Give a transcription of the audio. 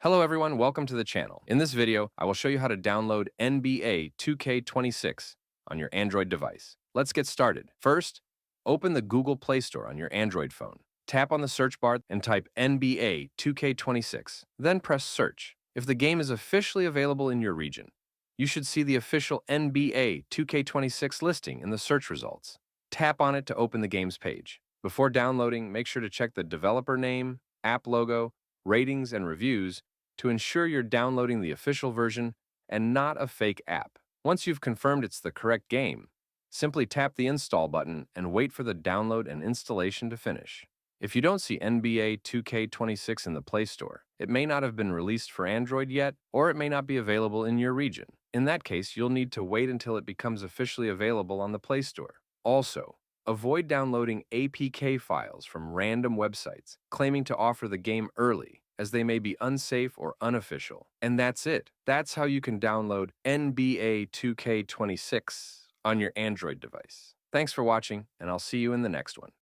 Hello everyone, welcome to the channel. In this video, I will show you how to download NBA 2K26 on your Android device. Let's get started. First, open the Google Play Store on your Android phone. Tap on the search bar and type NBA 2K26. Then press search. If the game is officially available in your region, you should see the official NBA 2K26 listing in the search results. Tap on it to open the game's page. Before downloading, make sure to check the developer name, app logo, ratings, and reviews to ensure you're downloading the official version and not a fake app. Once you've confirmed it's the correct game, simply tap the install button and wait for the download and installation to finish. If you don't see NBA 2K26 in the Play Store, it may not have been released for Android yet, or it may not be available in your region. In that case, you'll need to wait until it becomes officially available on the Play Store. Also, avoid downloading APK files from random websites claiming to offer the game early, as they may be unsafe or unofficial. And that's it. That's how you can download NBA 2K26 on your Android device. Thanks for watching, and I'll see you in the next one.